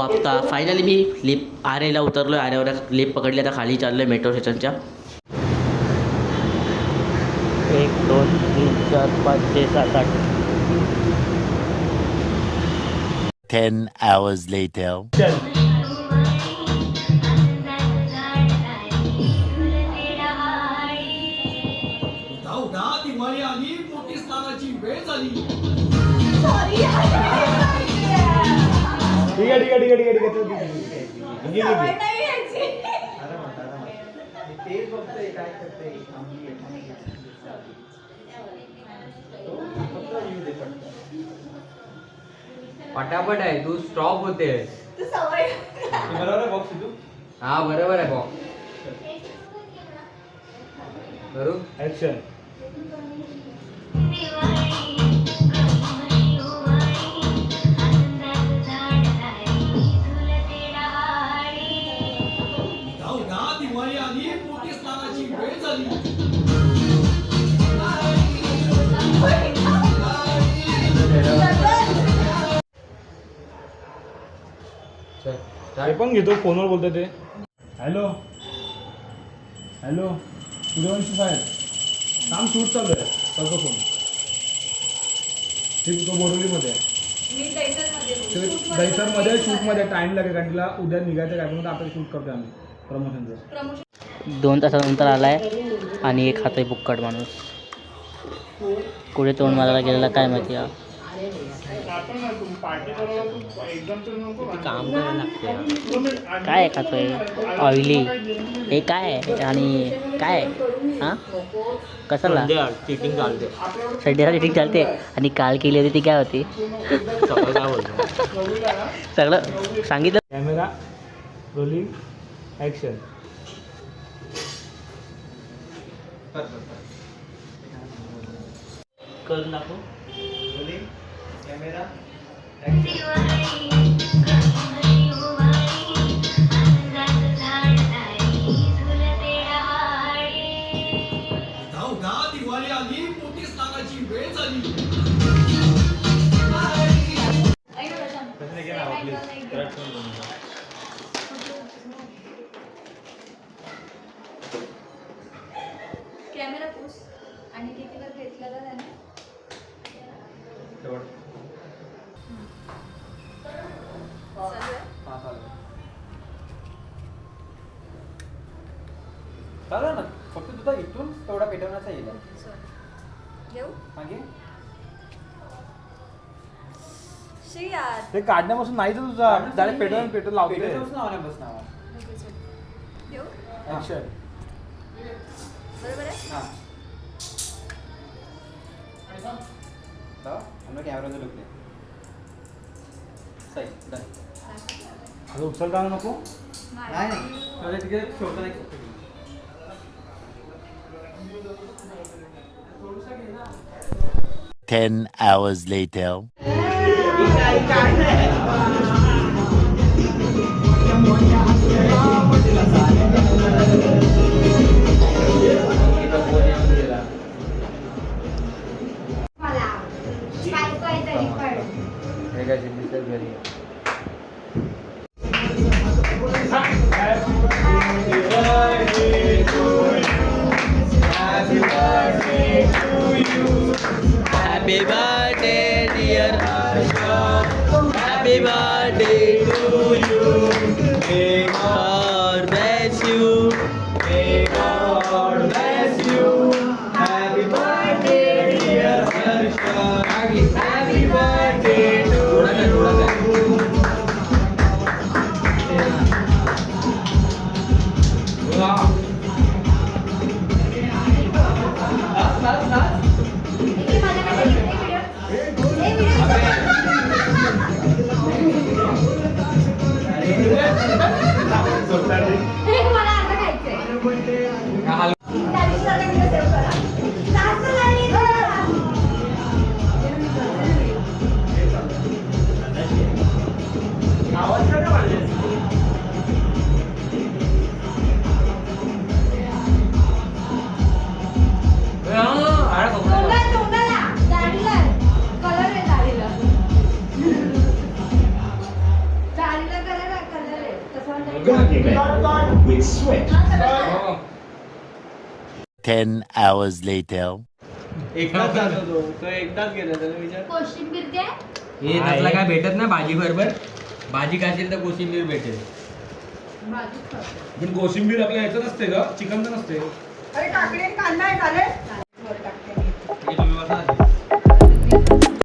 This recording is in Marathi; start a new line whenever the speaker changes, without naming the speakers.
आता फायनली मी लिफ्ट आरेला उतरलो आहे. आरेवर लिफ्ट पकडली. आता खाली चाललो आहे मेट्रो स्टेशनच्या. 1 2 3 4 5 6 7 8
10 hours later.
दिवाळी आली, मोठी स्नानाची वेळ झाली. ठीक
पटापट आहे, तू स्टॉप होते.
बरोबर आहे बॉक्स तू.
हा बरोबर आहे बॉक्स. करू
ऍक्शन. दिवाळी आली, मोठी स्नानाची वेळ झाली.
ते पण घेतो, फोनवर बोलतो ते. हॅलो हॅलो, सूर्यवंशी साहेब, काम शूट चालू आहे. करतो फोन. ठीक, तो बोरिवलीमध्ये आहे. दहीसरमध्ये शूटमध्ये टाईम लागेल, कारण तिला उद्या निघायचं काय म्हणून आता शूट करतो आम्ही प्रमोशनचं.
2 तासानंतर आलाय आणि एक खातोय बुक्कट माणूस. कुठे तोंड मारायला गेलेला काय माहिती. काम करायला लागते. काय खातोय ऑइली, हे काय आणि काय हां कशाला चिटिंग चालते. संडेला चिटिंग चालते. आणि काल केली होती ती काय होती सगळं सांगितलं.
Camera rolling action.
करून दाखव.
Rolling camera. दिवाळी आली, मोठी स्नानाची वेळ झाली.
कॅमेरा पुस आणि कितीला घेतला तर त्याने
चालेल ना, फक्त तुझा इथून तेवढा पेटवण्याचा येईल.
येऊ
मागे
शी यार
ते काढण्यापासून नाही तर तुझा डायरेक्ट पेट्रोल लावते.
बस नावा
येऊ
ॲक्शन.
बरोबर आहे.
हां हमने कॅमेरा लुक दे. सही डन.
आता उचलता नको.
नाही नाही, तिकडे छोटा नाही.
10 hours later.
Happy birthday dear Harsha, happy birthday to you, may God bless you, may God bless you, happy birthday dear Harsha, happy birthday to you.
मला आता खायचंय. तोंडाला दाढीला कलर आहे दाढीला कलर आहे तसं
with sweat.
10 hours later.
एकटाच जातो तो एकटाच गेला त्याला विचार.
कोशिंबीर द्या
हे तसला काय भेटत नाही भाजी बरोबर. भाजी खाशील तर कोशिंबीर भेटेल.
भाजी खातो
पण कोशिंबीर आपल्या ह्याचं नसते का चिकनचं नसते.
अरे काकडी कांदा आहे झाले